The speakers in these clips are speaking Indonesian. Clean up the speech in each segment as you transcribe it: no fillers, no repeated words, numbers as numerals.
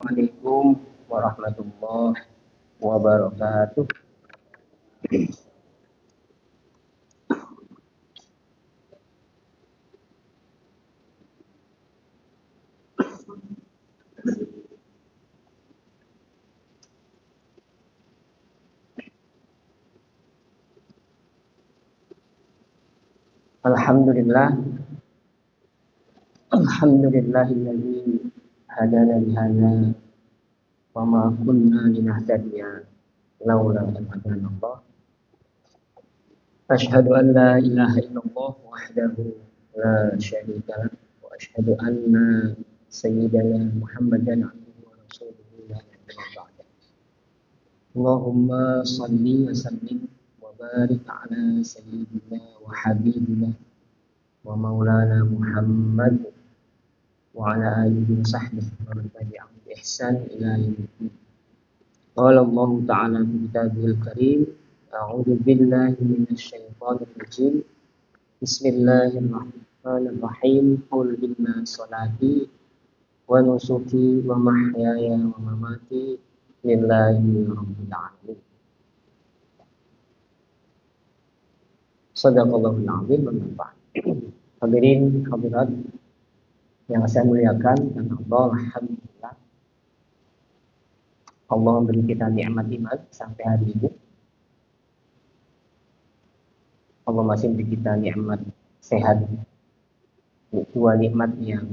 Assalamualaikum warahmatullahi wabarakatuh. Alhamdulillah, alhamdulillahilladzi hadana li hadza wa ma kunna linahtadiya laula an hadana Allah. Asyhadu an la ilaha illallah wahdahu la syarika lah wa asyhadu anna sayyidana Muhammadan abduhu wa rasuluhu la nabiyya ba'da. Allahumma salli wa sallim wa barik ala sayyidina wa habibina wa maulana Muhammad wa ala alihi wa sahbihi wa man tabi'ahum bi ihsan ila yaumil. Qala Allah ta'ala fi kitabihil karim, a'udzu billahi minasy syaithanir rajim. Bismillahirrahmanirrahim. Qul inna salati wa nusuki wa mahyaya wa mamati lillahi rabbil alamin. Shadaqallahul azim wa nafa'ana. Hadirin hadirat yang saya muliakan dan Allah, alhamdulillah Allah memberi kita nikmat iman sampai hari ini. Allah masih memberi kita nikmat sehat, dua nikmat yang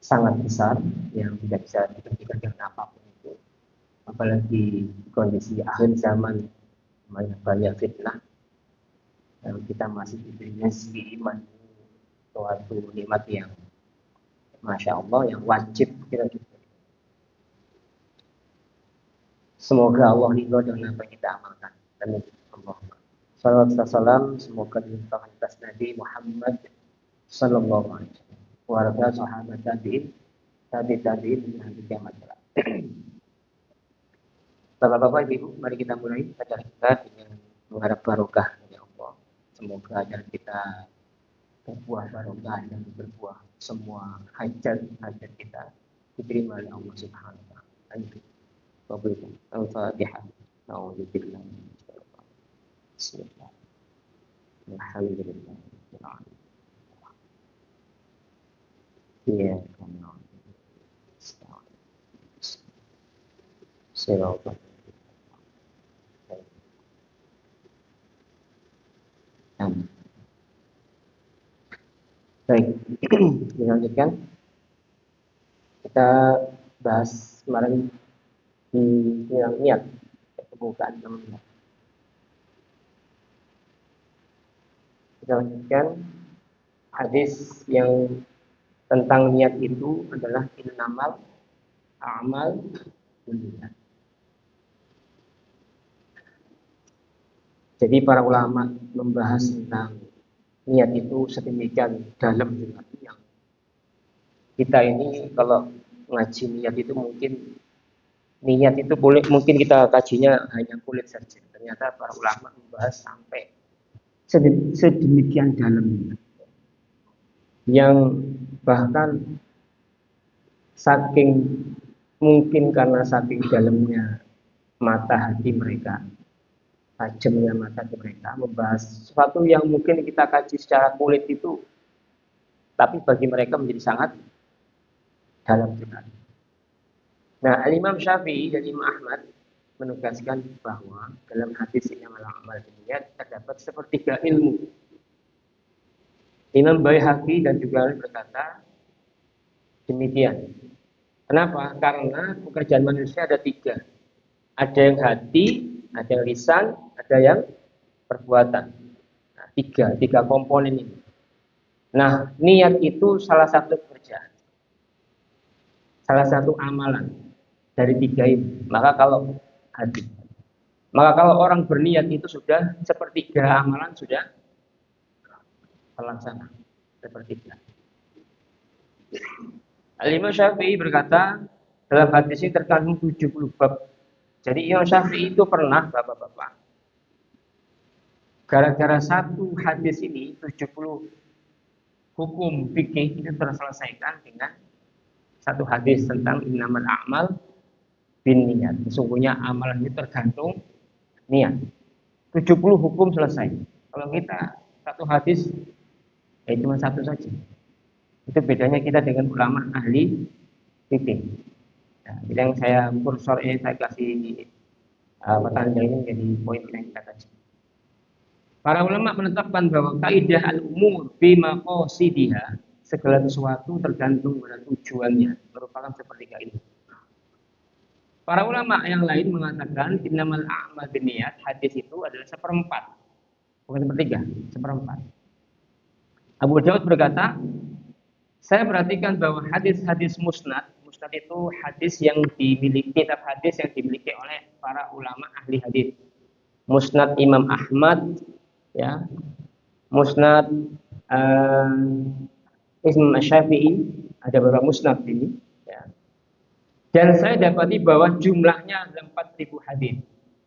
sangat besar yang tidak bisa diberikan dengan apapun itu. Apalagi kondisi akhir zaman banyak fitnah, dan kita masih diberikan segi iman, suatu nikmat yang Masya Allah, yang wajib kita. Semoga Allah ridho dengan apa yang kita amalkan. Amin. Allahumma salawat dan salam semoga dilimpahkan atas Nabi Muhammad sallallahu alaihi wasallam, keluarga, sahabat, tabi'in hingga hari kiamat kelak. Bapak-bapak, Ibu, mari kita mulai acara kita dengan mengharap barokah dari Allah. Semoga acara kita berbuah barokah dan berbuah semua hajat kita diterima oleh Allah Subhanahu wa taala. Amin. Al-Fatihah. A'udzubillahi minasyaitonir rajim. Bismillah. Alhamdulillah. Iya, karena Sirotah. Baik, dilanjutkan. Kita bahas kemarin yang niat, pembukaan namanya. Kita lanjutkan. Hadis yang tentang niat itu adalah innamal a'mal binniyat. Jadi para ulama membahas tentang niat itu sedemikian dalam juga, yang kita ini kalau ngaji niat itu mungkin niat itu boleh mungkin kita kajinya hanya kulit saja. Ternyata para ulama membahas sampai sedemikian dalamnya, yang bahkan saking mungkin karena saking dalamnya mata hati mereka, tajamnya mata hati mereka, membahas sesuatu yang mungkin kita kaji secara kulit itu, tapi bagi mereka menjadi sangat dalam sekali. Nah, Imam Syafi'i dan Imam Ahmad menegaskan bahwa dalam hadis innamal a'mal binniyat terdapat sepertiga ilmu. Imam Baihaqi dan juga berkata demikian. Kenapa? Karena pekerjaan manusia ada tiga. Ada yang hati, ada yang lisan, ada yang perbuatan. Nah, tiga komponen ini. Nah, niat itu salah satu pekerjaan, salah satu amalan dari tiga ini. Maka kalau orang berniat itu sudah sepertiga amalan sudah terlaksana, sepertiga. Imam Syafi'i berkata, dalam hadis ini terkandung 70 bab. Jadi Imam Syafi'i itu pernah, bapak-bapak, gara-gara satu hadis ini 70 hukum fikih itu terselesaikan dengan satu hadis tentang innamal a'mal binniyat. Sesungguhnya amalan itu tergantung niat. 70 hukum selesai. Kalau kita satu hadis cuma satu saja. Itu bedanya kita dengan ulama ahli fikih. Nah, yang saya kursor ini saya kasih tanda ini menjadi poin yang kita kaji. Para ulama menetapkan bahwa kaidah al-umur bima qasidiha, segala sesuatu tergantung pada tujuannya, merupakan seperti kaidah. Para ulama yang lain mengatakan innamal a'mal binniyat, hadis itu adalah seperempat, bukan sepertiga, seperempat. Abu Daud berkata, saya perhatikan bahwa hadis-hadis musnad itu hadis yang dimiliki, kitab hadis yang dimiliki oleh para ulama ahli hadis. Musnad Imam Ahmad, ya, musnad Imam Syafi'i, ada beberapa musnad ini, ya. Dan saya dapati bahwa jumlahnya ada 4.000 hadis.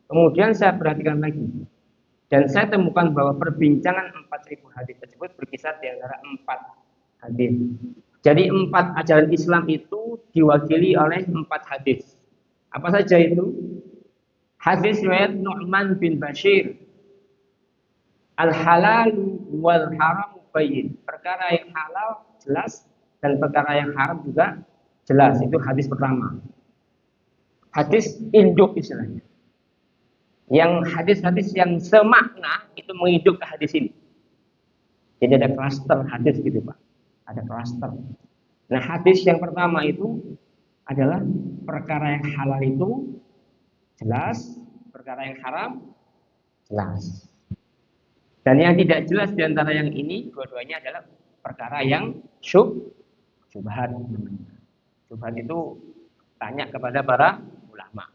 Kemudian saya perhatikan lagi, dan saya temukan bahwa perbincangan 4.000 hadis tersebut berkisar di antara 4 hadis. Jadi 4 ajaran Islam itu diwakili oleh 4 hadis. Apa saja itu? Hadis riwayat Nu'man bin Bashir, al-halal wal haram bayyin. Perkara yang halal jelas dan perkara yang haram juga jelas. Itu hadis pertama. Hadis induk istilahnya. Yang hadis-hadis yang semakna itu menginduk ke hadis ini. Jadi ada klaster hadis gitu Pak. Ada klaster. Nah, hadis yang pertama itu adalah perkara yang halal itu jelas, perkara yang haram jelas. Dan yang tidak jelas di antara yang ini dua-duanya adalah perkara yang syubhat namanya. Syubhat itu tanya kepada para ulama.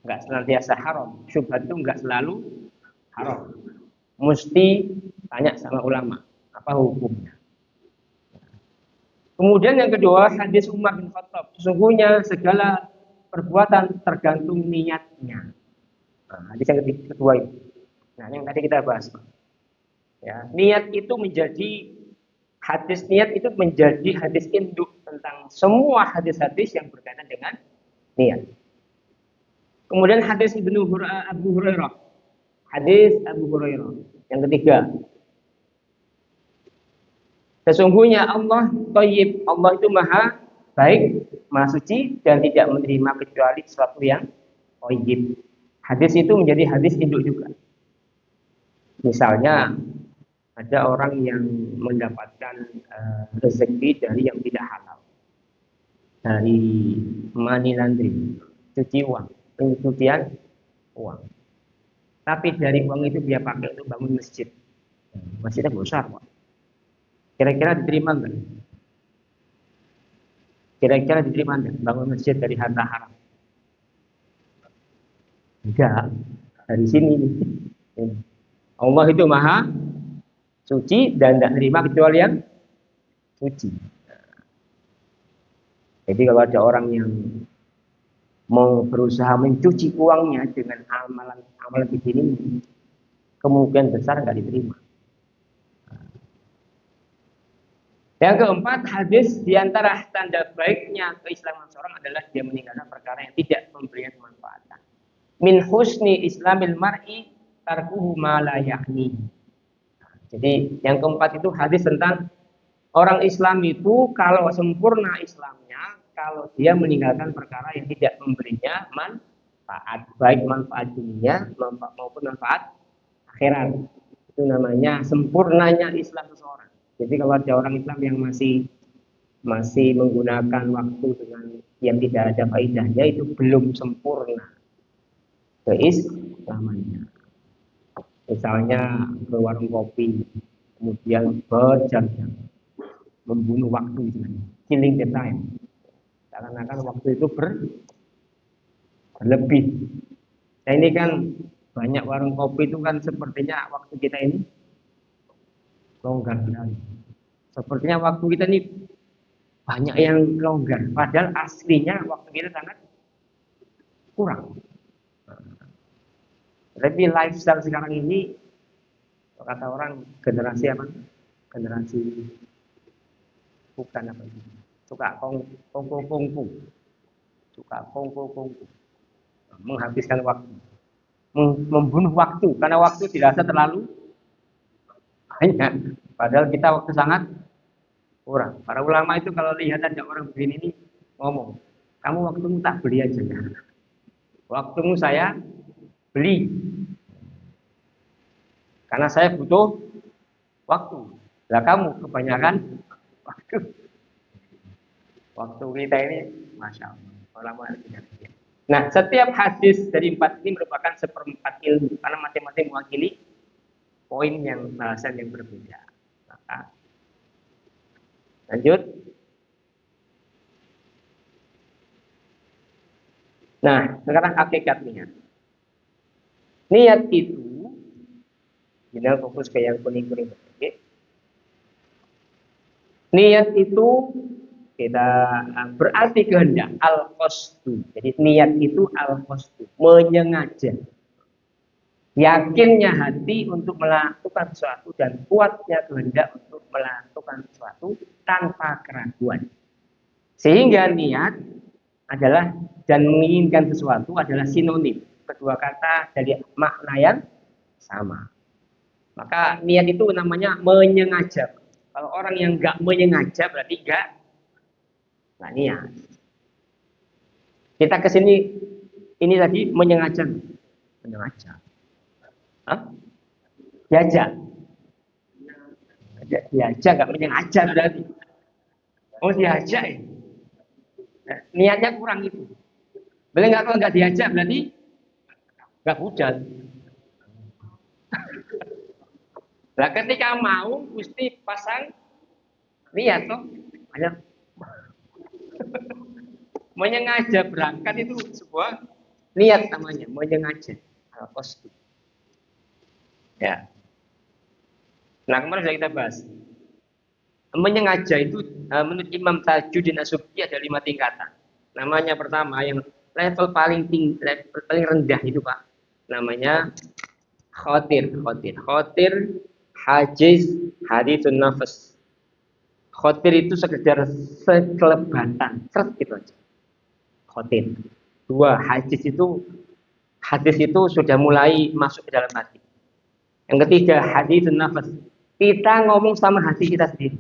Enggak senantiasa haram. Syubhat itu enggak selalu haram. Mesti tanya sama ulama, apa hukumnya. Kemudian yang kedua, hadis Umar bin Khattab. Sesungguhnya segala perbuatan tergantung niatnya. Nah, hadis yang kedua itu. Nah, yang tadi kita bahas. Ya, niat itu menjadi hadis niat itu menjadi hadis induk tentang semua hadis-hadis yang berkaitan dengan niat. Kemudian hadis Abu Hurairah. Hadis Abu Hurairah. Yang ketiga, sesungguhnya Allah Thayyib, Allah itu maha baik, maha suci dan tidak menerima kecuali sesuatu yang thayyib. Hadis itu menjadi hadis induk juga. Misalnya ada orang yang mendapatkan rezeki dari yang tidak halal, dari money laundering, cuci uang, pencucian uang. Tapi dari uang itu dia pakai untuk bangun masjid. Masjidnya besar, Pak. Kira-kira diterima enggak? Kira-kira diterima enggak bangun masjid dari harta haram? Enggak. Dari sini. Allah itu maha suci dan tidak terima kecuali yang suci. Jadi kalau ada orang yang mau berusaha mencuci uangnya dengan amalan begini, kemungkinan besar nggak diterima. Yang keempat, hadis diantara tanda baiknya keislaman seorang adalah dia meninggalkan perkara yang tidak memberikan kemanfaatan. Min husni islamil mar'i tarkuhu ma la ya'ni. Jadi yang keempat itu hadis tentang orang Islam itu kalau sempurna Islamnya kalau dia meninggalkan perkara yang tidak memberinya manfaat, baik manfaat dunia maupun manfaat akhirat. Itu namanya sempurnanya Islam seseorang. Jadi kalau ada orang Islam yang masih menggunakan waktu dengan yang tidak ada faedahnya, itu belum sempurna keislamannya. Misalnya ke warung kopi, kemudian berjam-jam membunuh waktu, killing the time. Seakan-akan waktu itu berlebih. Nah ini kan banyak warung kopi itu kan sepertinya waktu kita ini longgar sekali. Sepertinya waktu kita ini banyak yang longgar, padahal aslinya waktu kita sangat kurang. Tapi lifestyle sekarang ini, kata orang generasi apa? Generasi bukan apa itu? suka kongko, suka kongko, menghabiskan waktu, membunuh waktu, karena waktu dirasa terlalu banyak, padahal kita waktu sangat kurang. Para ulama itu kalau lihat ada orang begini ini ngomong, kamu waktumu tak beli aja, waktumu saya beli, karena saya butuh waktu. Lah kamu kebanyakan waktu. Waktu kita ini, masya Allah, ulama tidak. Nah, setiap hadis dari 4 ini merupakan seperempat ilmu, karena masing-masing mewakili poin yang bahasan yang berbeda. Maka, lanjut. Nah, sekarang hakikatnya. Niat itu, kita fokus ke yang kuning-kuning. Oke. Niat itu kita berarti kehendak, al-qasdu. Jadi niat itu al-qasdu, menyengaja. Yakinnya hati untuk melakukan sesuatu dan kuatnya kehendak untuk melakukan sesuatu tanpa keraguan. Sehingga niat adalah dan menginginkan sesuatu adalah sinonim. Kedua kata dari makna yang sama. Maka niat itu namanya menyengaja. Kalau orang yang nggak menyengaja berarti nggak niat. Kita kesini ini tadi menyengaja. Hah? Diajak nggak menyengaja berarti. Oh diajak ya. Nah, niatnya kurang itu. Kalau nggak diajak berarti nggak budal. Nah ketika mau mesti pasang niat toh. Menyengaja berangkat itu sebuah niat namanya, menyengaja. Al-qasdu. Ya. Nah kemarin sudah kita bahas. Menyengaja itu menurut Imam Tajuddin As-Subki ada 5 tingkatan. Namanya pertama yang level paling tinggi, level paling rendah itu Pak. Namanya khotir, hajiz, hadithun nafas. Khotir itu sekedar sekelebatan, gitu aja. Khotir. 2, hadis itu sudah mulai masuk ke dalam hati. Yang ketiga, hadithun nafas. Kita ngomong sama hati kita sendiri.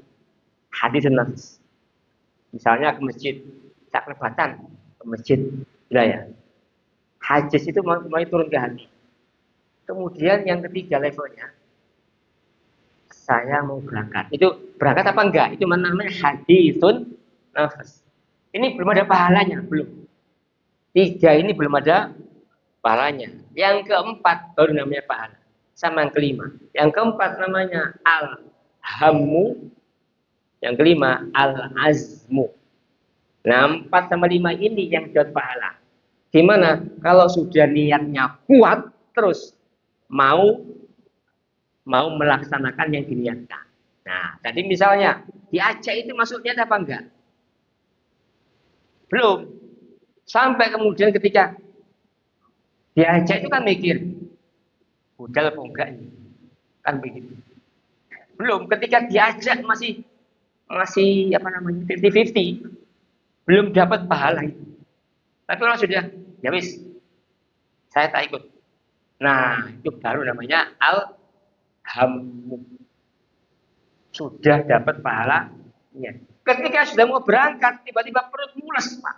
Hadithun nafas. Misalnya ke masjid, saklebatan ke masjid, ya. Hadis itu mulai turun ke hati. Kemudian yang ketiga levelnya, saya mau berangkat. Itu berangkat apa enggak? Itu namanya hadithun nafas. Ini belum ada pahalanya, belum. 3 ini belum ada pahalanya. Yang keempat baru namanya pahala. Sama yang kelima. Yang keempat namanya al-hammu. Yang kelima al-azmu. Nah 4 sama 5 ini yang dapat pahala. Gimana? Kalau sudah niatnya kuat terus mau melaksanakan yang diniatkan. Nah, tadi misalnya diajak itu masuknya apa enggak? Belum. Sampai kemudian ketika diajak itu kan mikir, budal apa enggak ini? Kan begitu. Belum, ketika diajak masih 50-50. Belum dapat pahala itu. Tapi kalau sudah, ya wis, saya tak ikut. Nah, itu baru namanya al-hammu. Sudah dapat pahala. Ya. Ketika sudah mau berangkat, tiba-tiba perut mules, Pak.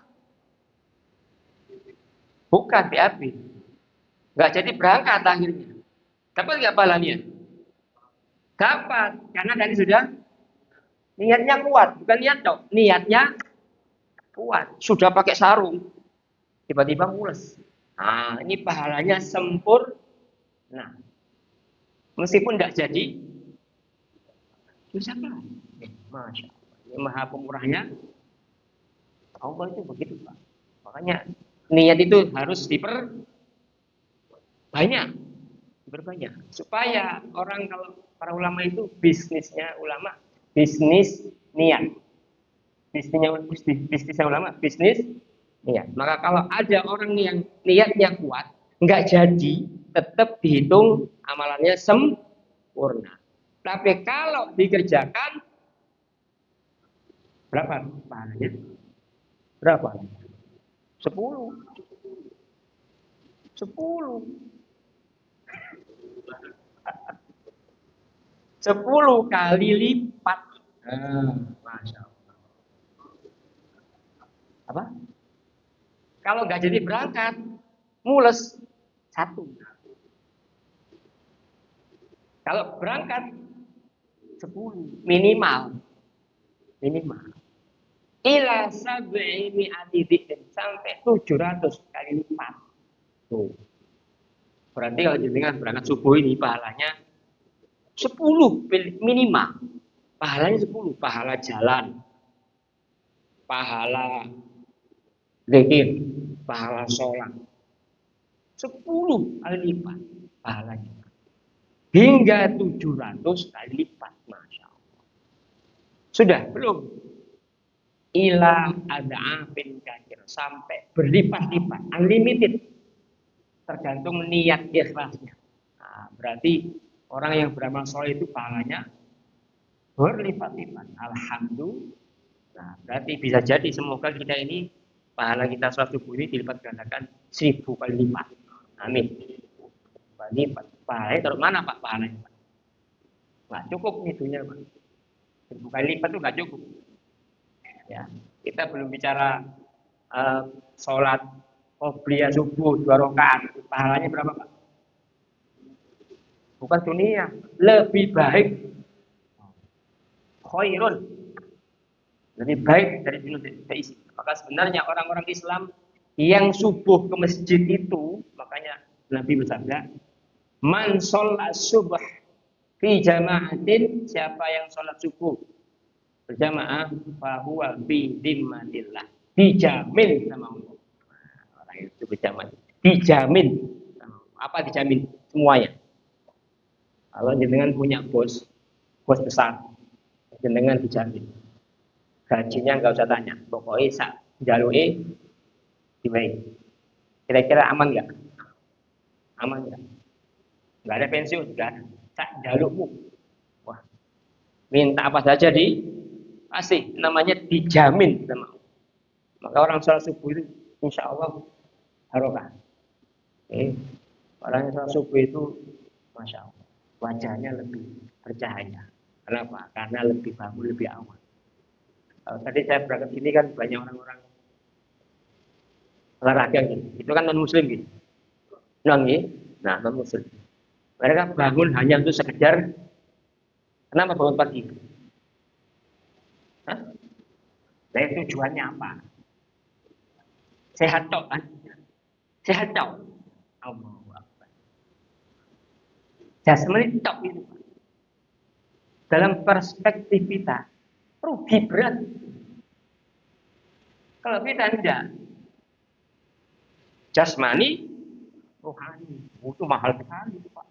Bukan BAB. Nggak jadi berangkat akhirnya. Dapat nggak pahalanya? Dapat. Karena tadi sudah niatnya kuat. Bukan niat dong. Niatnya kuat. Sudah pakai sarung. Tiba-tiba mules. Nah, ini pahalanya sempurna. Nah, meskipun nggak jadi, bisa apa? Masya Allah. Ini maha pemurahnya. Allah itu begitu Pak. Makanya niat itu harus diperbanyak. Supaya orang kalau para ulama itu bisnisnya ulama, bisnis niat. Bisnisnya ulama, bisnis niat. Maka kalau ada orang yang niatnya kuat, nggak jadi, tetap dihitung amalannya sempurna. Tapi kalau dikerjakan Berapa pahalanya? Berapa? 10. 10. 10 kali lipat. Masya Allah. Apa? Kalau nggak jadi berangkat, mules 1. Kalau berangkat 10 minimal, minimal. Ila sab'i mi'ati dzikrin, sampai 700 kali lipat. Tuh. Berarti kalau jenengan berangkat subuh ini pahalanya 10 minimal. Pahalanya 10, pahala jalan, pahala zikir, pahala sholat. 10 kali lipat pahalanya. Hingga 700 kali lipat, Masya Allah. Sudah belum? Ila ad'afin katsir, sampai berlipat-lipat, unlimited. Tergantung niat ikhlasnya. Nah, berarti orang yang beramal soleh itu pahalanya berlipat-lipat. Alhamdulillah. Nah, berarti bisa jadi semoga kita ini pahala kita sholat subuh ini dilipat gandakan 1000 kali lipat. Amin. Kali lipat. Pahalanya taruh mana Pak pahalanya? Nggak cukup itunya Pak. 1000 kali lipat itu nggak cukup. Ya, kita belum bicara sholat qobliyah subuh 2 rakaat. Pahalanya berapa Pak? Bukan dunia, lebih baik. Khairun, lebih baik dari dunia isi. Maka sebenarnya orang-orang Islam yang subuh ke masjid itu, makanya Nabi bersabda, man sholat subuh fi jama'atin, siapa yang sholat subuh berjamaah, fahuwa fi dhimmatillah, dijamin sama Allah. Orang itu berjamaah, dijamin. Apa dijamin? Semuanya. Kalau jenengan punya bos besar, jenengan dijamin. Gajinya nggak usah tanya, pokoknya sak jalui dibaik. Kira-kira aman nggak? Aman nggak? Nggak ada pensiun, nggak ada. Sak jalukmu. Wah, minta apa saja pasti namanya dijamin sama Allah. Maka orang sholat subuh itu insya Allah barokah. Orang yang sholat subuh itu masya Allah wajahnya lebih bercahaya. Kenapa? Karena lebih bangun lebih awal. Tadi saya berangkat sini kan banyak orang-orang olahraga gitu. Itu kan non muslim gitu. Nah, non muslim. Mereka bangun hanya untuk sekedar, kenapa bangun pagi? Hah? Nah, tujuannya apa? Sehat tok kan? Sehat tok. Allahu Akbar. Jasmani tok itu. Dalam perspektif kita, rugi berat. Kalau kita tidak, jasmani, rohani, itu mahal sekali, Pak.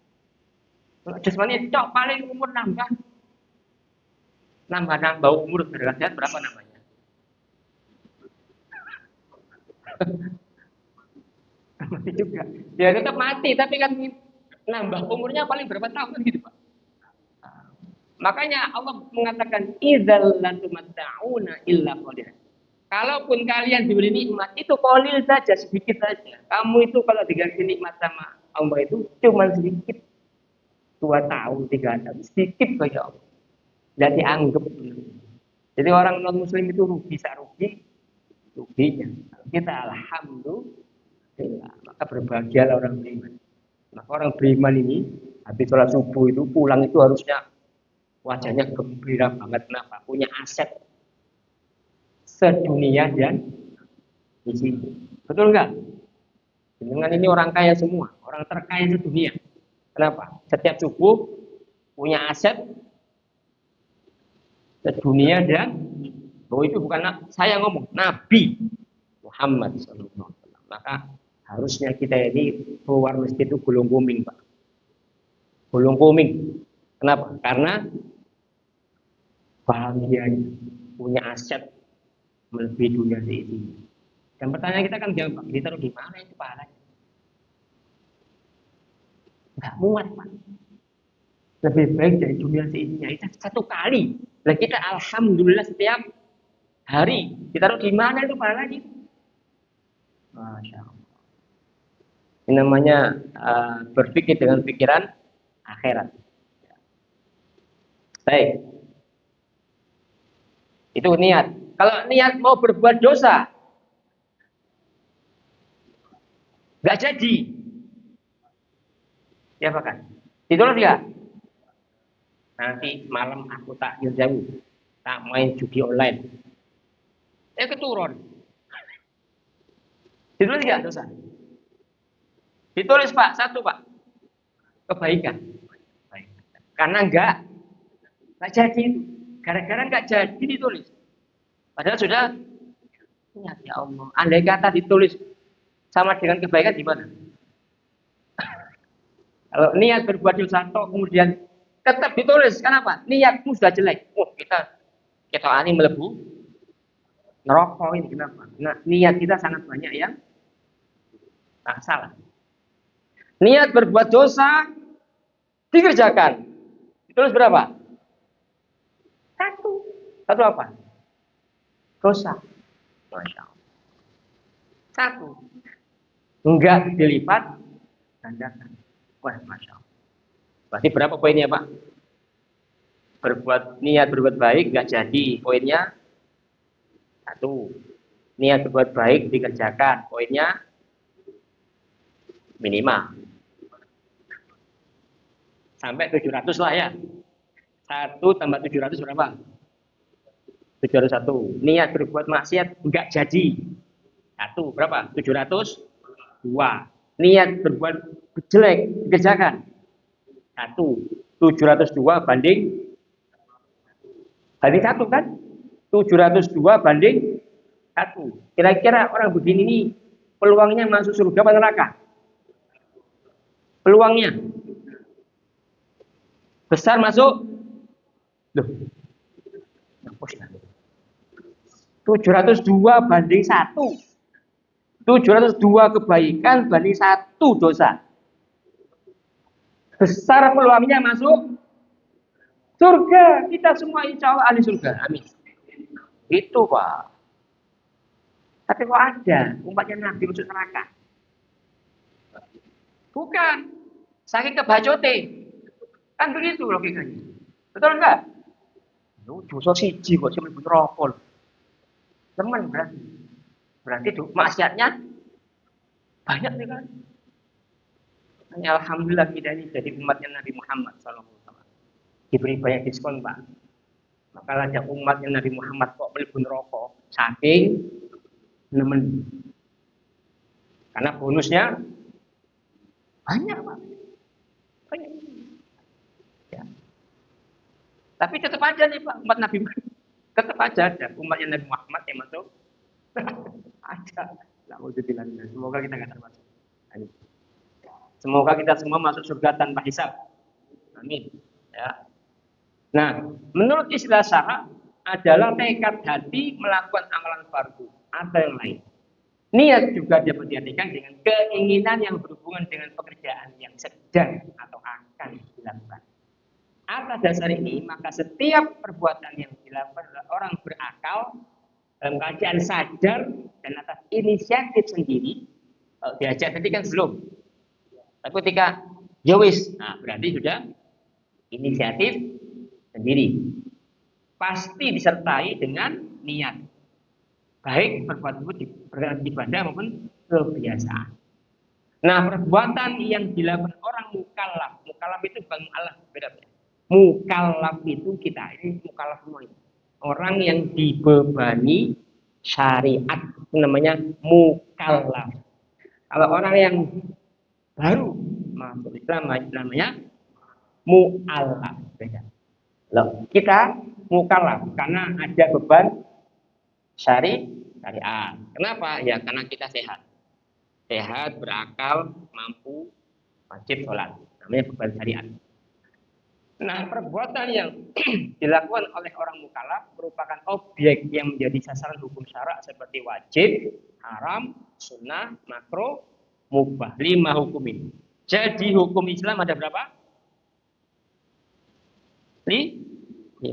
Kalau jasmani tok paling umur nambah umur derajat berapa namanya? Mati juga. Ya tetap mati, tapi kan nambah umurnya paling berapa tahun gitu Pak. Makanya Allah mengatakan idzal latumatta'una illa qalil. Kalaupun kalian diberi nikmat itu qalil saja, sedikit saja. Kamu itu kalau dikasih nikmat sama Allah itu cuma sedikit. 2 tahun, 3 tahun, sedikit saja Allah. Dan dianggap. Jadi orang non muslim itu rugi, ruginya. Kita alhamdulillah, maka berbahagialah orang beriman. Maka orang beriman ini habis sholat subuh itu pulang itu harusnya wajahnya gembira banget. Kenapa? Punya aset sedunia dan di sini. Betul nggak? Dengan ini orang kaya semua, orang terkaya sedunia. Kenapa? Setiap subuh punya aset sedunia dan itu bukan saya ngomong, Nabi Muhammad SAW. Maka harusnya kita ini keluar masjid itu gulung kuming, Pak. Gulung kuming. Kenapa? Karena bahagianya punya aset melebihi dunia ini. Dan pertanyaan kita kan gampang, ditaruh di mana itu pahalanya? Nggak muat, Pak. Lebih baik dari dunia seisinya. Itu 1 kali. Nah kita alhamdulillah setiap hari. Ditaruh di mana itu pahalanya? Masya Allah. Ini namanya berpikir dengan pikiran akhirat. Baik, itu niat. Kalau niat mau berbuat dosa, nggak jadi. Ya kan? Ditulis ya. Nanti malam aku tak jauh, tak main judi online. Keturun. Ditulis nggak dosa? Ditulis Pak, satu Pak, kebaikan. Karena nggak jadi itu. Gara-gara nggak jadi ditulis. Padahal sudah niat ya Allah. Andai kata ditulis sama dengan kebaikan gimana? Kalau niat berbuat dosa toh kemudian tetap ditulis, kenapa? Niatmu sudah jelek. Oh, kita ini melebu neraka ini kenapa? Nah, niat kita sangat banyak yang tak salah. Niat berbuat dosa dikerjakan. Ditulis berapa? Satu. Satu apa? Dosa. Masya Allah. Satu. Enggak dilipat gandakan. Wah, Masya Allah. Berarti berapa poinnya Pak? Niat berbuat baik nggak jadi, poinnya satu. Niat berbuat baik dikerjakan, poinnya minimal sampai 700 lah ya. 1 tambah 700 berapa? 701. Niat berbuat maksiat nggak jadi, satu berapa? 702. Niat berbuat jelek dikerjakan, satu. 702 banding satu kan? 702 banding satu. Kira-kira orang begini ini peluangnya masuk surga atau neraka? Peluangnya besar masuk. Loh, 702 banding 1. 702 kebaikan banding 1 dosa. Besar peluangnya masuk surga. Kita semua insya Allah ahli surga. Amin. Itu Pak. Tapi kok ada umatnya Nabi masuk neraka? Bukan. Saking kebacote. Kan begitu logikanya. Betul enggak? Dosa siji kok sing mlebu neraka. Teman berarti. Berarti maksiatnya banyak nih kan. Alhamdulillah kita ini jadi umatnya Nabi Muhammad SAW. Diberi banyak diskon Pak. Maka ada umatnya Nabi Muhammad kok mlebu neraka saking nemen. Karena bonusnya banyak Pak. Banyak. Ya. Tapi tetap aja nih Pak umat Nabi Muhammad. Tetap aja ada umatnya Nabi Muhammad yang masuk. Ada. Semoga kita nggak termasuk. Amin. Semoga kita semua masuk surga tanpa hisab. Amin. Ya. Nah, menurut istilah syara adalah tekad hati melakukan amalan fardu atau yang lain. Niat juga dapat diartikan dengan keinginan yang berhubungan dengan pekerjaan yang sedang atau akan dilakukan. Atas dasar ini, maka setiap perbuatan yang dilakukan oleh orang berakal dalam keadaan sadar dan atas inisiatif sendiri, kalau diajak tadi kan belum. Tapi ketika yowis, nah berarti sudah inisiatif sendiri. Pasti disertai dengan niat. Baik perbuatan ibadah maupun kebiasaan. Nah, perbuatan yang dilakukan orang mukallaf itu bukan mu'allaf, beda. Mukallaf itu kita, ini mukallaf semua ini. Orang yang dibebani syariat, itu namanya mukallaf. Kalau orang yang baru masuk Islam namanya mu'allaf, beda. Loh, kita mukallaf karena ada beban syariat. Kenapa? Ya karena kita sehat. Sehat, berakal, mampu, wajib sholat. Namanya beban syariat. Nah, perbuatan yang dilakukan oleh orang mukallaf merupakan objek yang menjadi sasaran hukum syarak seperti wajib, haram, sunnah, makruh, mubah. 5 hukum ini. Jadi hukum Islam ada berapa? 5.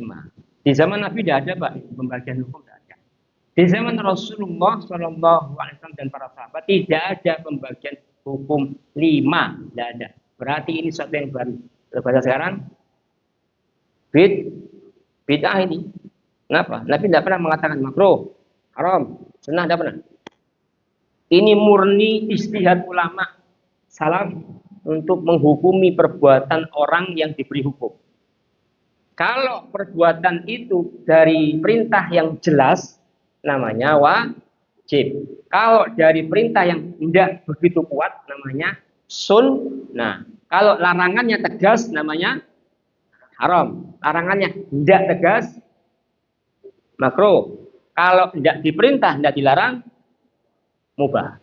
Di zaman Nabi tidak ada Pak, pembagian hukum tidak ada. Di zaman Rasulullah Shallallahu Alaihi Wasallam dan para sahabat tidak ada pembagian hukum 5, tidak ada. Berarti ini sesuatu yang baru. Kalau bahasa sekarang, bid'ah ini. Kenapa? Nabi tidak pernah mengatakan makruh, haram, sunnah, tidak pernah. Ini murni istihad ulama salaf untuk menghukumi perbuatan orang yang diberi hukum. Kalau perbuatan itu dari perintah yang jelas, namanya wajib. Kalau dari perintah yang tidak begitu kuat, namanya sunnah. Kalau larangannya tegas, namanya haram. Larangannya tidak tegas, makruh. Kalau tidak diperintah, tidak dilarang, mubah.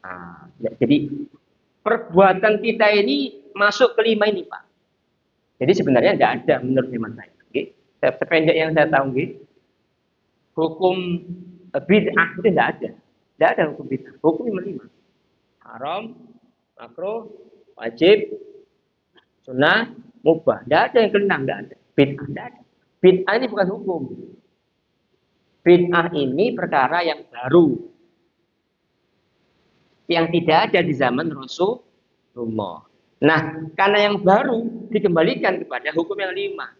Nah, jadi perbuatan kita ini masuk ke 5 ini, Pak. Jadi sebenarnya tidak ada menurut hemat saya. Sependek yang saya tahu, hukum bid'ah itu tidak ada. Tidak ada hukum bid'ah. Hukum 5. Haram, makruh, wajib, sunnah, mubah. Tidak ada yang ke-6, tidak ada. Bid'ah tidak ada. Bid'ah ini bukan hukum. Bid'ah ini perkara yang baru, yang tidak ada di zaman Rasulullah. Nah, karena yang baru dikembalikan kepada hukum yang 5.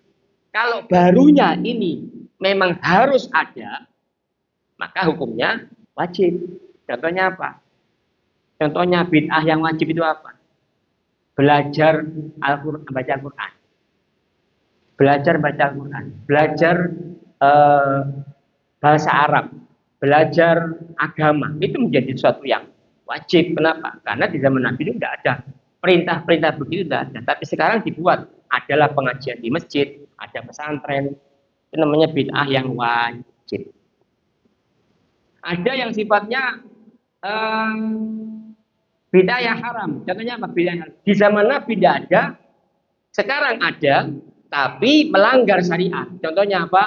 Kalau barunya ini memang harus ada, maka hukumnya wajib. Contohnya apa? Contohnya bid'ah yang wajib itu apa? Belajar Al-Quran, baca Al-Quran. Belajar baca Al-Quran. Belajar bahasa Arab. Belajar agama. Itu menjadi sesuatu yang wajib. Kenapa? Karena di zaman Nabi itu tidak ada perintah-perintah begitu, tidak ada. Tapi sekarang dibuat. Adalah pengajian di masjid, ada pesantren. Itu namanya bid'ah yang wajib. Ada yang sifatnya bid'ah yang haram. Contohnya apa? Bid'ah yang haram. Di zaman Nabi tidak ada, sekarang ada, tapi melanggar syariat. Contohnya apa?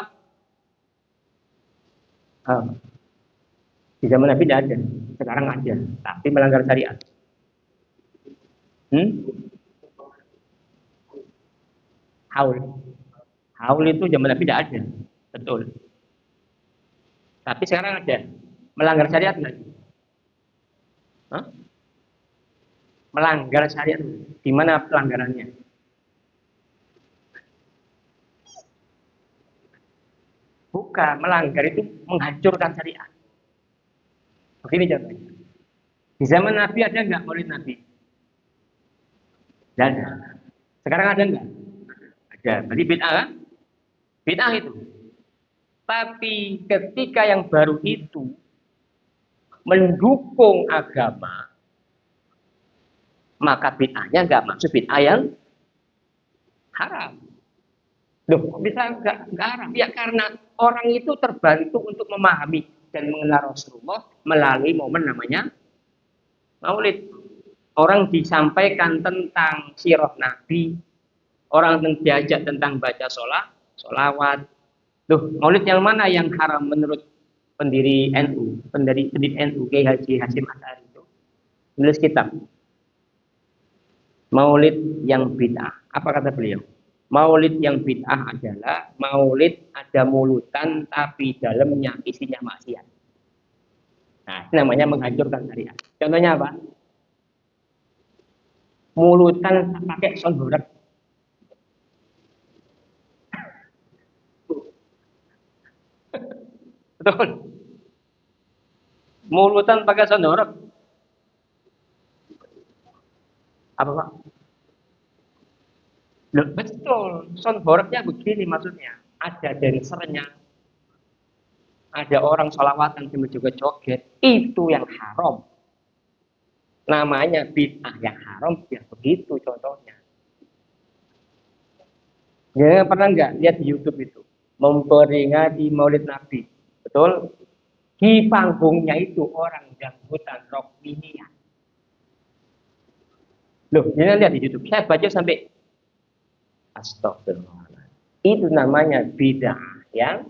Di zaman Nabi tidak ada, sekarang ada, tapi melanggar syariat. Haul. Haul itu zaman Nabi tidak ada, betul. Tapi sekarang ada. Melanggar syariat nggak? Melanggar syariat. Di mana pelanggarannya? Bukan, melanggar itu menghancurkan syariat. Begini contohnya. Di zaman Nabi ada nggak maulid Nabi? Tidak ada. Sekarang ada nggak? Ada. Berarti bid'ah kan? Bid'ah itu. Tapi ketika yang baru itu mendukung agama, maka bid'ahnya nggak maksud bid'ah yang haram. Loh, bisa nggak haram? Ya karena orang itu terbantu untuk memahami dan mengenal Rasulullah melalui momen namanya maulid. Orang disampaikan tentang sirah Nabi, orang diajak tentang baca sholawat. Loh, maulid yang mana yang haram menurut pendiri NU, pendiri NU, Kiai Haji Hasyim Asy'ari itu menulis kitab Maulid yang bid'ah. Apa kata beliau? Maulid yang bid'ah adalah maulid ada mulutan tapi dalamnya isinya maksiat. Nah, ini namanya menghancurkan syariat. Contohnya apa? Mulutan pakai sonborek. Betul. Mulutan pakai sonborek. Apa Pak? Loh, betul. Sonboreknya begini maksudnya. Ada dancernya. Ada orang sholawatan sambil juga joget. Itu yang haram. Namanya bid'ah yang haram. Ya begitu contohnya. Ya, pernah nggak lihat di YouTube itu? Memperingati Maulid Nabi. Betul? Di panggungnya itu orang dangdutan rock minian. Loh, ini lihat di YouTube. Saya baca sampai astagfirullah. Itu namanya bid'ah yang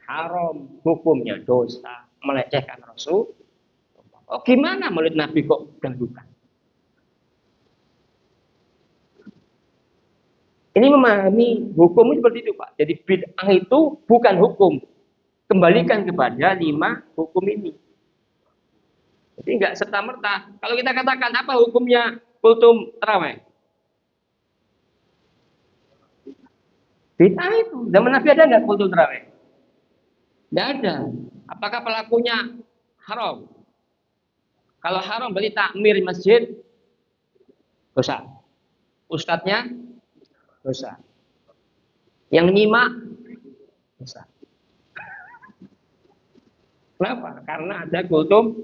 haram, hukumnya dosa, melecehkan Rasul. Oh, gimana Maulid Nabi kok dangdutan? Ini memahami hukum seperti itu, Pak. Jadi bid'ah itu bukan hukum. kembalikan kepada 5 hukum ini. Jadi enggak serta-merta. Kalau kita katakan apa hukumnya kultum tarawih? Bid'ah itu. Zaman Nabi ada enggak kultum tarawih? Enggak ada. Apakah pelakunya haram? Kalau haram berarti takmir masjid dosa. Ustadznya dosa. Yang nyimak dosa. Kenapa? Karena ada kultum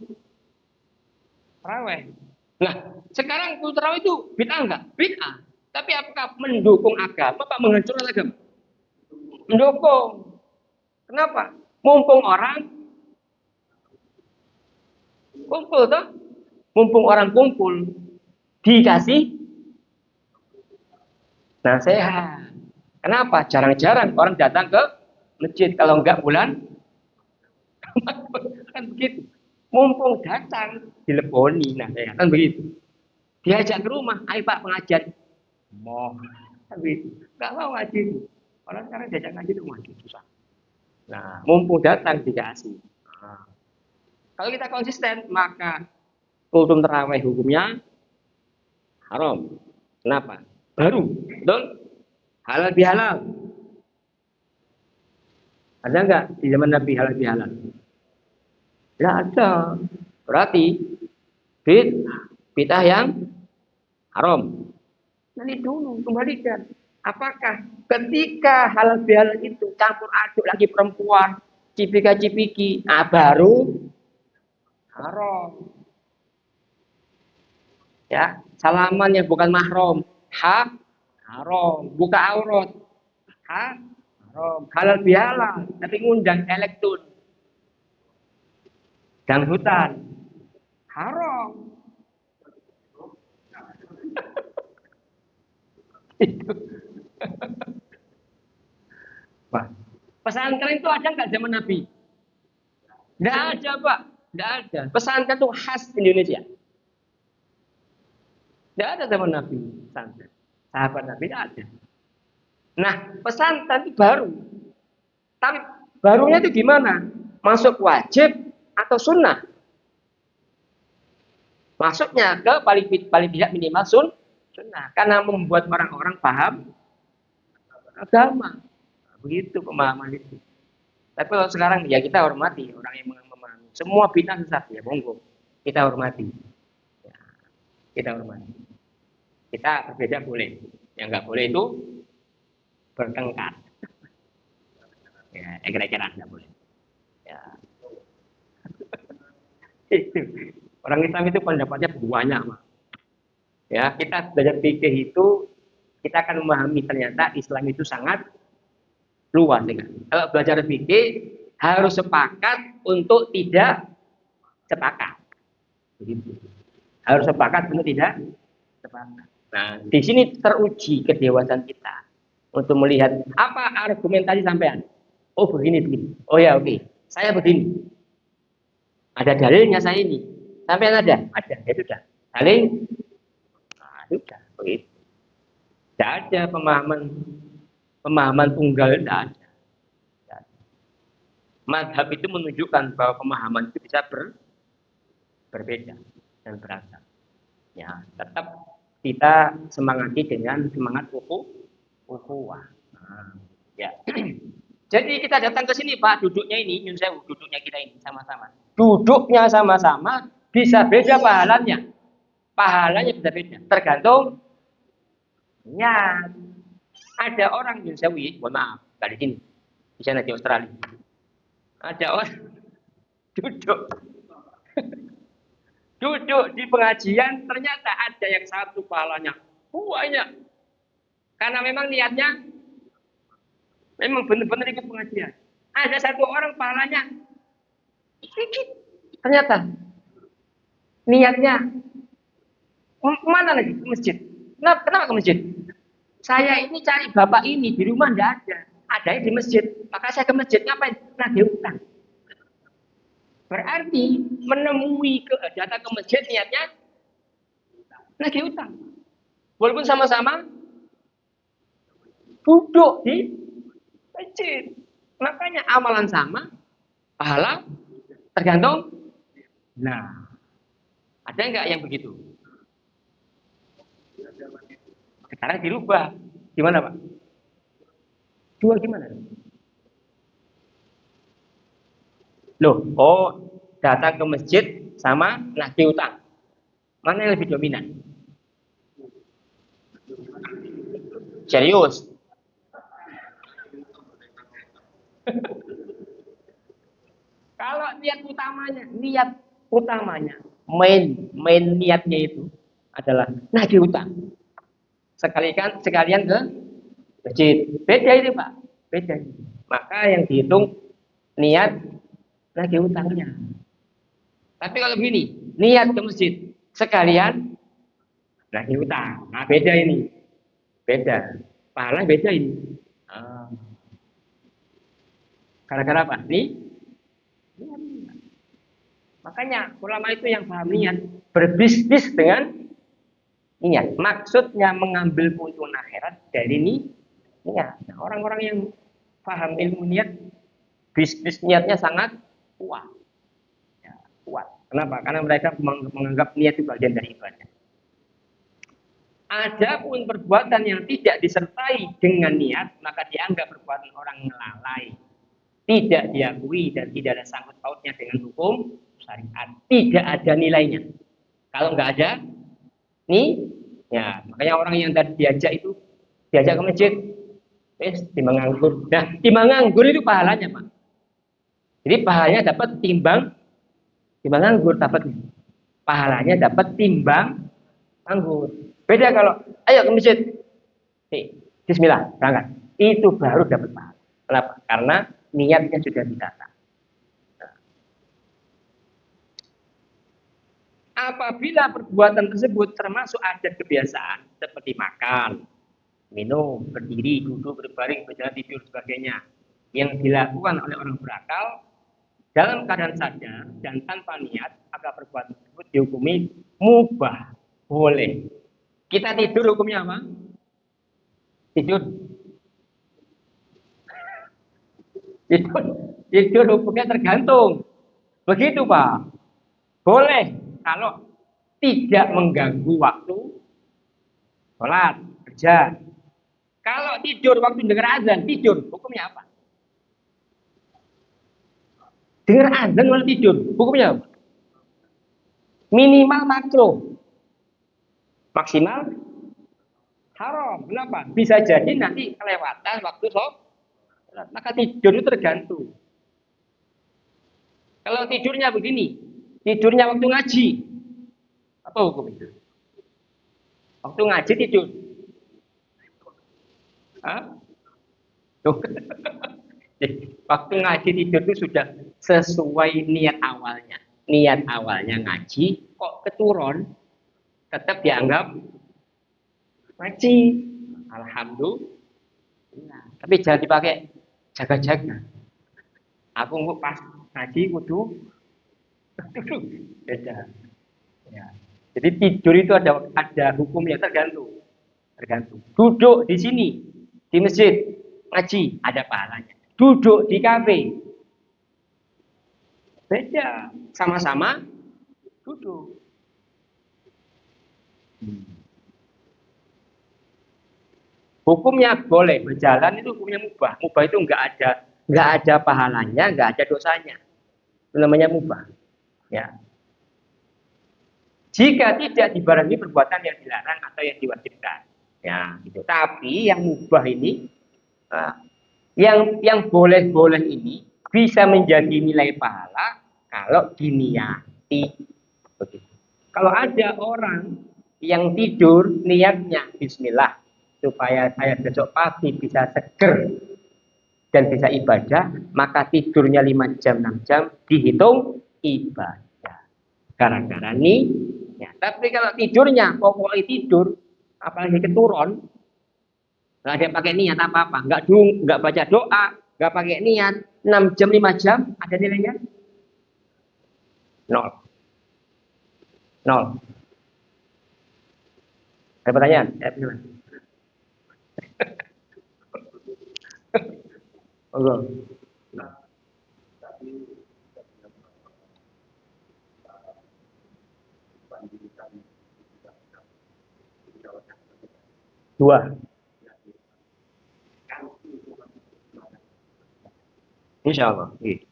tarawih. Nah, sekarang kultum tarawih itu bid'ah enggak? Bid'ah. Tapi apakah mendukung agama apa menghancurkan agama? Mendukung. Kenapa? Mumpung orang kumpul toh. Mumpung orang kumpul dikasih nasihat. Kenapa? Jarang-jarang orang datang ke masjid kalau enggak bulan kan begitu. Mumpung datang dileponi nasihat kan begitu. Diajak ke rumah, ayo Pak pengajian. Mau kan begitu. Enggak mau ngaji itu. Orang sekarang diajak ngaji itu ngaji susah. Nah, mumpung datang dikasih. Nah, kalau kita konsisten maka kultum tarawih hukumnya haram. Kenapa? Baru, betul? Halal bihalal. Ada enggak di zaman Nabi halal bihalal? Tidak ada. Berarti bid'ah yang haram. Nanti dulu kembalikan. Apakah ketika halal bihalal itu campur aduk lagi perempuan, cipika-cipiki, baru haram. Ya, salaman yang bukan mahram, haram. Buka aurat, haram. Halal bihalal, tapi ngundang elektron, dangdutan, haram. Wah, pesantren itu ada nggak zaman Nabi? Nggak ada, Pak. Nggak ada. Pesantren itu khas Indonesia. Nggak ada zaman Nabi pesantren. Sahabat Nabi nggak ada. Nah, pesantren itu baru. Tapi barunya itu gimana? Masuk wajib atau sunnah? Masuknya ke paling tidak minimal sunnah. Karena membuat orang-orang paham agama. Begitu pemahaman itu. Tapi kalau sekarang ya kita hormati orang yang memahami. Semua bid'ah sesat ya, monggo. Kita hormati. Ya, kita hormati. Kita berbeda boleh. Yang nggak boleh itu bertengkar. Ya, kira-kira nggak boleh. Ya. Itu. Orang Islam itu pendapatnya banyak, Pak. Ya, kita belajar fikih itu kita akan memahami ternyata Islam itu sangat luas dengan. Kalau belajar fikih harus sepakat untuk tidak sepakat. Begitu. Harus sepakat untuk tidak sepakat. Nah, di sini teruji kedewasaan kita untuk melihat apa argumentasi sampean. Oh begini begini. Oh ya oke. Saya begini. Ada dalilnya saya ini. Sampean ada? Ada. Ya sudah. Dalil? Nah, sudah. Begitu. Tidak ada pemahaman tunggal tidak ada. Madhab itu menunjukkan bahwa pemahaman itu bisa berbeda dan beragam. Ya, tetap kita semangati dengan semangat ukhuwah. Nah, ya. Jadi kita datang ke sini Pak, duduknya ini, nyun sewu, duduknya kita ini sama-sama. Duduknya sama-sama bisa beda pahalanya. Pahalanya bisa beda, tergantung niat. Ada orang nyun sewu, mohon maaf, kali ini di sana di Australia. Ada orang duduk duduk di pengajian ternyata ada yang satu pahalanya banyak karena memang niatnya memang benar-benar ikut pengajian. Ada satu orang pahalanya sedikit ternyata niatnya mana lagi ke masjid. Kenapa ke masjid? Saya ini cari bapak ini di rumah tidak ada, adanya di masjid. Maka saya ke masjid ngapain? Nagih utang. Berarti menemui datang ke masjid niatnya nagih utang. Walaupun sama-sama duduk di masjid. Makanya amalan sama, Pahala tergantung. Nah, ada nggak yang begitu? Sekarang dirubah. Gimana Pak? Dua gimana? Loh, oh datang ke masjid sama nagih utang. Mana yang lebih dominan? Serius? Kalau niat utamanya, main niatnya itu adalah nagih utang. Sekalian ke masjid. Beda ini Pak, beda. Maka yang dihitung niat nagih utangnya. Tapi kalau begini, niat ke masjid sekalian nagih utang. Nah beda ini, beda. Pahala beda ini. Ah, gara-gara apa? Nih, makanya ulama itu yang paham niat berbisnis dengan niat. Maksudnya mengambil keuntungan akhirat dari niat. Nah, orang-orang yang paham ilmu niat, bisnis niatnya sangat kuat. Ya, kuat. Kenapa? Karena mereka menganggap niat itu bagian dari ibadah. Adapun perbuatan yang tidak disertai dengan niat, maka dianggap perbuatan orang melalai, tidak diakui dan tidak ada sangkut pautnya dengan hukum syariat. Tidak ada nilainya. Kalau nggak ada nih, ya makanya orang yang tadi diajak ke masjid, timbang nganggur. Nah, timbang nganggur itu pahalanya Pak. Jadi pahalanya dapat timbang nganggur dapat. Pahalanya dapat timbang nganggur. Beda kalau ayo ke masjid, nih, Bismillah berangkat. Itu baru dapat pahala. Kenapa? Karena niatnya sudah ditata. Apabila perbuatan tersebut termasuk adat kebiasaan seperti makan, minum, berdiri, duduk, berbaring, berjalan, tidur, sebagainya yang dilakukan oleh orang berakal dalam keadaan sadar dan tanpa niat, maka perbuatan tersebut dihukumi mubah, boleh. Kita tidur hukumnya apa? Tidur, tidur, tidur hukumnya tergantung. Begitu Pak. Boleh kalau tidak mengganggu waktu sholat, kerja. Kalau tidur waktu dengar azan, tidur, hukumnya apa? Dengar azan malah tidur, hukumnya apa? Minimal makro, maksimal haram. Kenapa? Bisa jadi nanti kelewatan waktu sholat. Maka tidur itu tergantung. Kalau tidurnya begini, tidurnya waktu ngaji, apa hukum itu? Waktu ngaji tidur. Hah? Tuh. Waktu ngaji tidur itu sudah sesuai niat awalnya. Niat awalnya ngaji, kok keturun, tetap dianggap ngaji. Alhamdulillah. Tapi jangan dipakai jaga-jaga. Aku nggak pas ngaji kudu beda. Ya. Jadi tidur itu ada hukumnya tergantung. Tergantung. Duduk di sini di masjid ngaji ada pahalanya. Duduk di kafe beda. Sama-sama duduk. Hukumnya boleh berjalan itu hukumnya mubah. Mubah itu nggak ada pahalanya, nggak ada dosanya. Itu namanya mubah. Ya. Jika tidak dibarengi perbuatan yang dilarang atau yang diwajibkan. Ya, gitu. Tapi yang mubah ini, nah, yang boleh-boleh ini bisa menjadi nilai pahala kalau diniati. Begitu. Kalau ada orang yang tidur niatnya Bismillah supaya saya besok pagi bisa seger dan bisa ibadah, maka tidurnya 5 jam 6 jam dihitung ibadah. Gara-gara ini, ya. Tapi kalau tidurnya pokoknya tidur, apalagi keturun, nggak ada pakai niat apa-apa, nggak baca doa, nggak pakai niat, 6 jam 5 jam ada nilainya nol, nol. Ada pertanyaan? Oh, Dua. Insya Allah. Iya.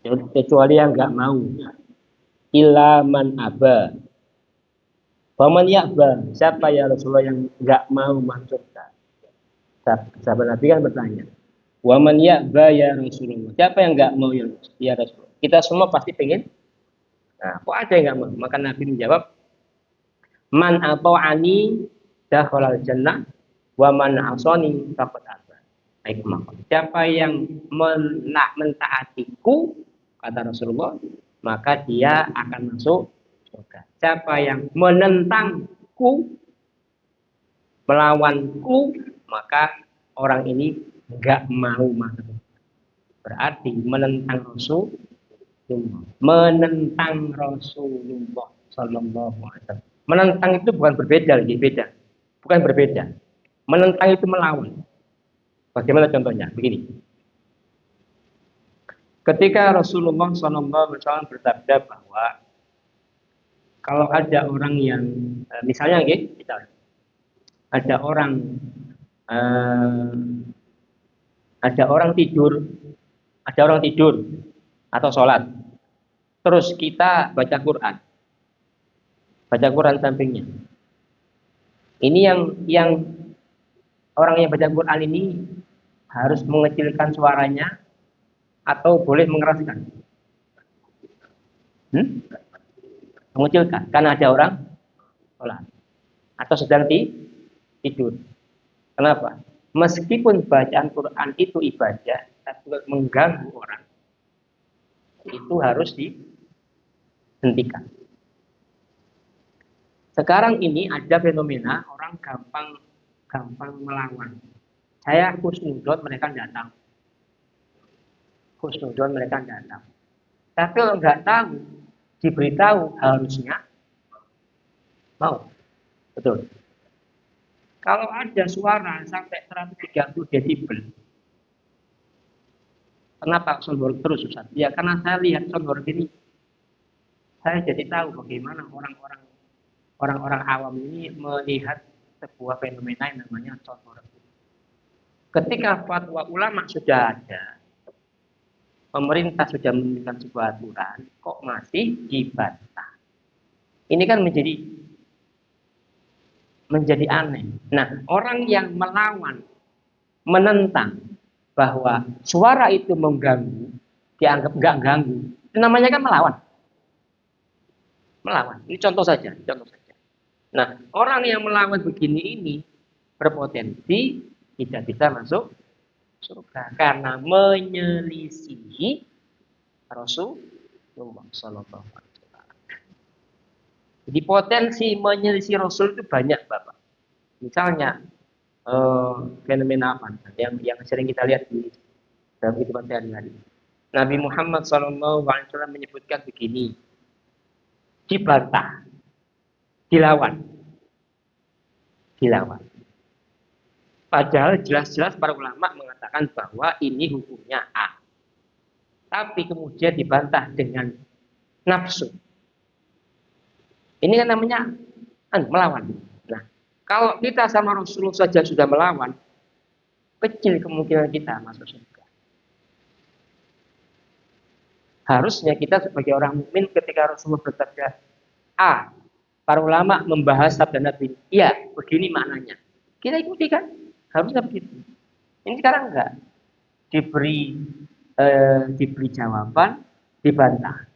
Kecuali yang nggak mau. Ilaman aba. Paman yakba. Siapa ya Rasulullah yang nggak mau masuk surga? Sahabat Nabi kan bertanya. Waman yakba ya Rasulullah. Siapa yang nggak mau ya Rasulullah? Kita semua pasti pengen. Nah, kok ada yang nggak mau? Maka Nabi menjawab, Man ata'ani dakhalal jannah wa man asani faqad aba. Baik, siapa yang mentaatiku kata Rasulullah, maka dia akan masuk surga. Siapa yang menentangku, melawanku, maka orang ini enggak mau masuk. Berarti menentang Rasulullah, menentang Rasulullah Sallallahu Alaihi Wasallam. Menentang itu bukan berbeda, lagi beda. Bukan berbeda. Menentang itu melawan. Bagaimana contohnya? Begini. Ketika Rasulullah SAW bersabda bahwa kalau ada orang yang misalnya ada orang tidur, atau sholat, terus kita baca Quran sampingnya. Ini yang orang yang baca Quran ini harus mengecilkan suaranya atau boleh mengeraskan? Mengecilkan, karena ada orang sholat atau sedang tidur. Kenapa? Meskipun bacaan Quran itu ibadah, tapi mengganggu orang, itu harus dihentikan. Sekarang ini ada fenomena orang gampang melawan. Saya khusnudon, mereka datang. Tapi kalau nggak tahu, diberitahu harusnya mau. Betul. Kalau ada suara sampai 130 desibel, kenapa soundboard terus Ustaz? Ya karena saya lihat soundboard ini, saya jadi tahu bagaimana orang-orang awam ini melihat sebuah fenomena yang namanya soundboard. Ketika fatwa ulama sudah ada, pemerintah sudah memberikan sebuah aturan, kok masih dibantah? Ini kan menjadi aneh. Nah, orang yang melawan, menentang bahwa suara itu mengganggu, dianggap nggak ganggu, itu namanya kan melawan. Ini contoh saja. Nah, orang yang melawan begini ini berpotensi tidak bisa masuk surga karena menyelisihi Rasulullah Sallallahu Alaihi Wasallam. Jadi potensi menyelisih Rasul itu banyak, Bapak. Misalnya fenomena apa yang sering kita lihat di dalam kehidupan sehari-hari. Nabi Muhammad Sallallahu Alaihi Wasallam menyebutkan begini, dibantah, dilawan. Padahal jelas-jelas para ulama mengatakan bahwa ini hukumnya A. Tapi kemudian dibantah dengan nafsu. Ini kan namanya melawan. Nah, kalau kita sama Rasulullah saja sudah melawan, kecil kemungkinan kita masuk surga. Harusnya kita sebagai orang mukmin ketika Rasulullah bersabda A, para ulama membahas sabda Nabi, iya, begini maknanya. Kita ikuti kan? Harusnya begitu. Ini sekarang enggak. Diberi jawaban, dibantah.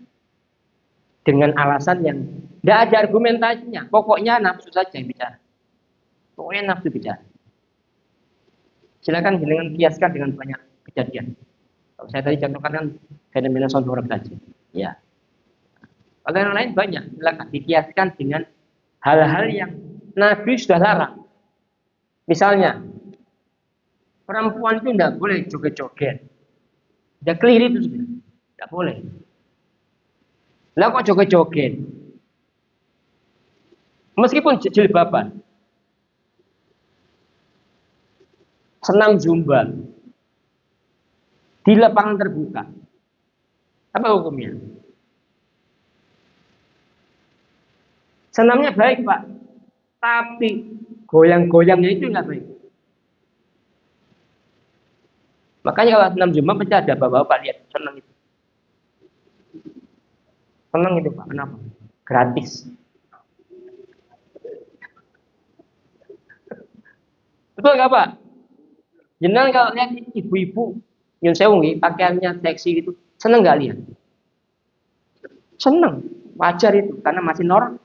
Dengan alasan yang tidak ada argumentasinya. Pokoknya nafsu saja yang bicara. Pokoknya nafsu bicara. Silakan dengan kiaskan dengan banyak kejadian. Kalau saya tadi contohkan kan fenomena soundboard tadi. Ya. Kalau yang lain banyak. Silakan dikiaskan dengan hal-hal yang Nabi sudah larang. Misalnya, perempuan itu tidak boleh joget-joget. Tidak keliru itu sudah. Tidak boleh. Lah kok joget-joget? Meskipun jilbaban. Senam zumba. di lapangan terbuka. Apa hukumnya? Senamnya baik, Pak. Tapi goyang-goyangnya itu nggak baik. Makanya kalau senam Jumat pasti ada bapak-bapak lihat senang itu. Senang itu, Pak. Kenapa? Gratis. Betul nggak, Pak? Jenengan kalau lihat ibu-ibu yang sewu pakaiannya seksi gitu, seneng nggak lihat? Seneng, wajar itu karena masih normal.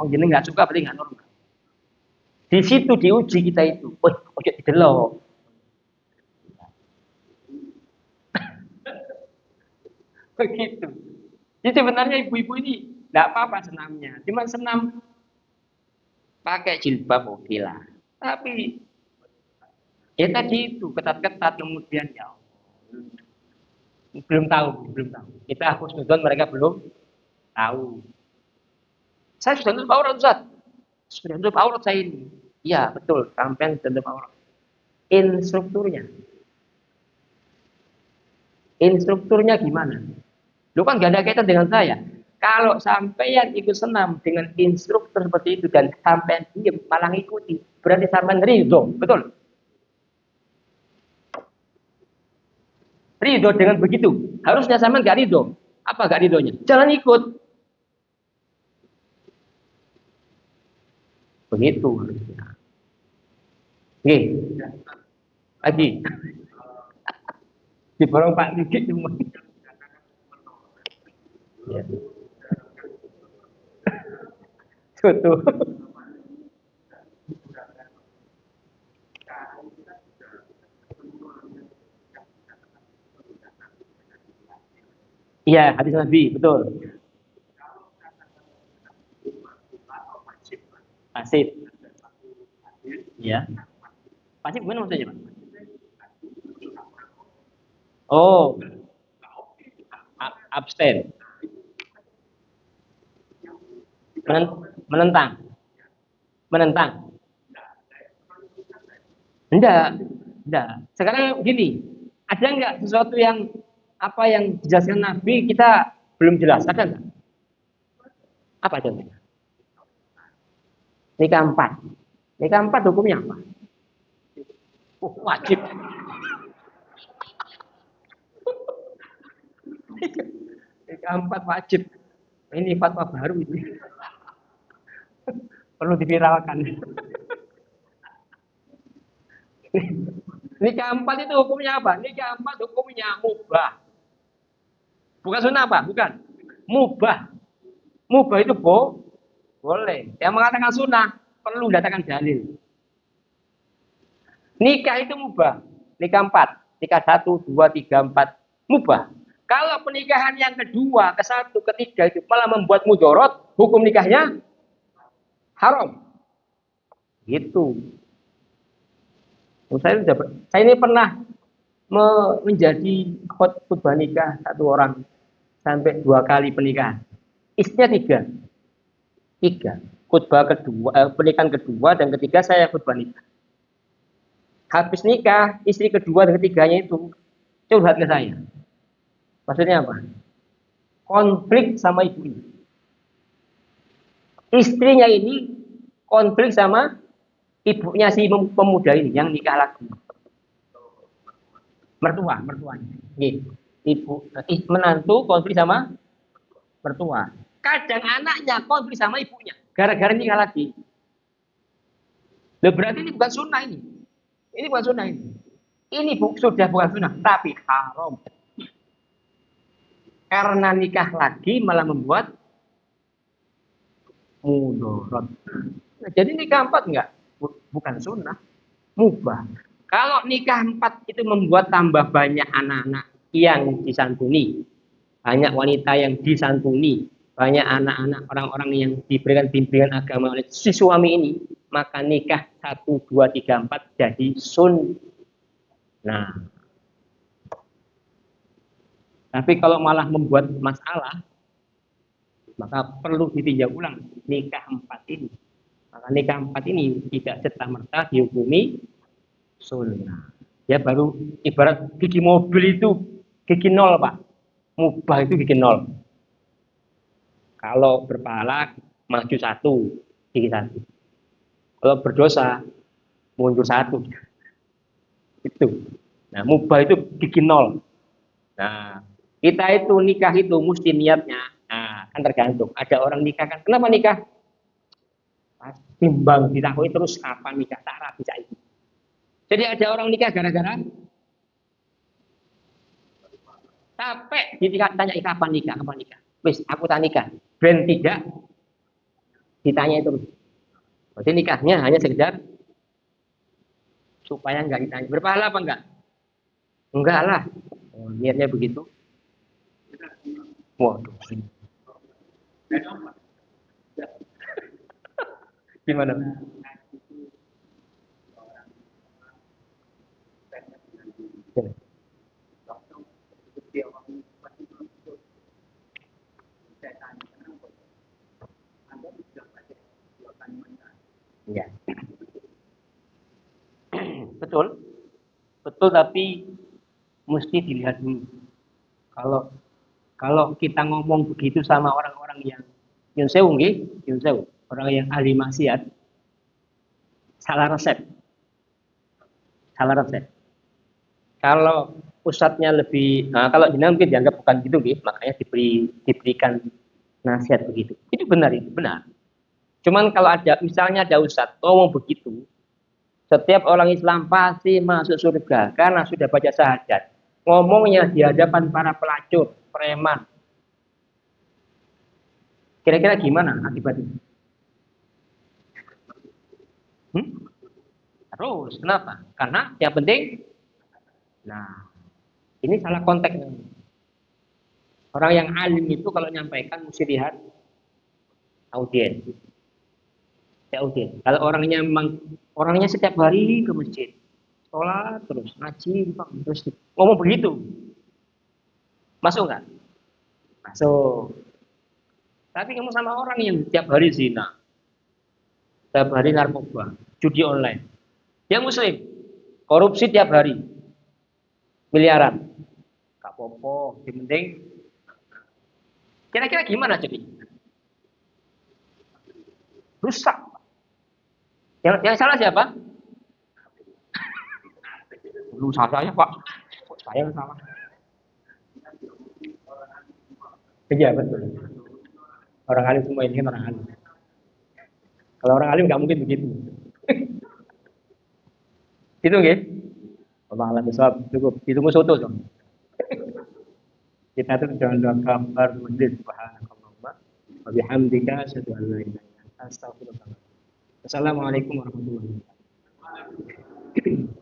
Oh jenengan nggak suka berarti nggak normal. Di situ diuji kita itu. Wih, ojo didelok. Begitu. Jadi sebenarnya ibu-ibu ini nggak apa-apa senamnya, cuma senam pakai jilbab oke lah. Tapi ya tadi itu ketat-ketat kemudian ya belum tahu. Kita husnuzon mereka belum tahu. Saya sudah tutup aurat Ustaz. Sudah tutup aurat saya ini. Iya betul, sampai tutup aurat. Instrukturnya, instrukturnya gimana? Lu kan gak ada kaitan dengan saya. Kalau sampean ikut senam dengan instruktur seperti itu dan sampean diem malah ngikuti, berarti sampean ridho, betul? Ridho dengan begitu. Harusnya sampean gak ridho. Apa gak ridhonya? Jangan ikut. Begitu harusnya. Oke, lagi. Diborong Pak Dikit cuma. Ya. Tutup. Iya, hadis Nabi, betul. Pasif. Ya. Pasif gimana maksudnya, Pak? Oh, abstain. Menentang. Menentang. Enggak. Enggak. Sekarang gini, ada enggak sesuatu yang apa yang dijelaskan Nabi kita belum jelas, ada enggak? Apa contohnya? Nikah empat. Nikah empat hukumnya apa? Wajib. Nikah empat wajib. Ini fatwa baru ini. Perlu diviralkan. Nikah empat itu hukumnya apa? Nikah empat hukumnya mubah. Bukan sunnah apa? Bukan. Mubah. Mubah itu boleh. Yang mengatakan sunnah perlu datangkan dalil. Nikah itu mubah. Nikah empat. Nikah satu, dua, tiga, empat. Mubah. Kalau pernikahan yang kedua, ke satu, ketiga itu malah membuat mudorot, hukum nikahnya haram. Gitu. Saya ini pernah menjadi khutbah nikah satu orang sampai 2 kali pernikahan. Istrinya tiga. Khutbah kedua, pernikahan kedua dan ketiga saya khutbah nikah. Habis nikah, istri kedua dan ketiganya itu curhat ke saya. Maksudnya apa? Konflik sama ibunya. Istrinya ini konflik sama ibunya si pemuda ini yang nikah lagi. Mertuanya. Ibu menantu konflik sama mertua. Kadang anaknya konflik sama ibunya gara-gara nikah lagi. Loh, berarti ini bukan sunnah ini. Ini bukan sunnah ini. Ini sudah bukan sunnah, tapi haram. Karena nikah lagi malah membuat mudarat. Nah, jadi nikah empat enggak? Bukan sunnah, mubah. Kalau nikah empat itu membuat tambah banyak anak-anak yang disantuni, banyak wanita yang disantuni, banyak anak-anak orang-orang yang diberikan bimbingan agama oleh si suami ini, maka nikah 1, 2, 3, 4 jadi sunnah. Tapi kalau malah membuat masalah, maka perlu ditinjau ulang nikah empat ini. Maka nikah empat ini tidak serta-merta dihukumi sunnah. Ya baru ibarat gigi mobil itu gigi nol Pak. Mubah itu gigi nol. Kalau berpahala maju satu, gigi satu. Kalau berdosa mundur satu. Itu. Nah, mubah itu gigi nol. Nah, kita itu nikah itu mesti niatnya. Nah, kan tergantung. Ada orang nikah kan. Kenapa nikah? Timbang ditakui terus kapan nikah tak rapi saiki. Jadi ada orang nikah gara-gara capek ditanya kapan nikah, kapan nikah. Wis, aku tak nikah. Ben tidak ditanya itu. Berarti nikahnya hanya sekedar supaya enggak ditanya. Berpahala apa enggak? Enggak lah. Oh, niatnya begitu. Waduh. Gimana? Ya, betul. Betul tapi mesti dilihat dulu. Kalau kalau kita ngomong begitu sama orang-orang yang yun sewu nggih, yun sewu, orang yang ahli maksiat, salah resep, salah resep. Kalau pusatnya lebih, nah, kalau jenengan mungkin dianggap bukan gitu, nggih, makanya diberikan nasihat begitu. Itu benar. Cuman kalau ada, misalnya ada ustadz ngomong begitu, setiap orang Islam pasti masuk surga karena sudah baca syahadat. Ngomongnya di hadapan para pelacur, preman. Kira-kira gimana akibatnya? Hmm? Terus, kenapa? Karena yang penting, nah, ini salah konteksnya. Orang yang alim itu kalau nyampaikan mesti lihat audiens. Ya audiens. Kalau orangnya memang orangnya setiap hari ke masjid, sholat terus, ngaji, terus ngomong begitu, masuk nggak? Masuk. Tapi kamu sama orang yang setiap hari zina, setiap hari narkoba, judi online, dia muslim, korupsi tiap hari, miliaran, gak popo, yang penting. Kira-kira gimana jadi? Rusak. Yang salah siapa? Lu saya Pak. Kok saya yang salah? Iya betul. Orang alim semua ini kan orang alim. Kalau orang alim nggak mungkin begitu. Itu nggih. Allah alam bisawab. Cukup. Ditunggu soto dong. Kita tuh jangan doa kabar masjid subhanallah. Wa bihamdika asyhadu an la ilaha illa anta astaghfiruka wa atubu ilaik. Assalamualaikum warahmatullahi wabarakatuh.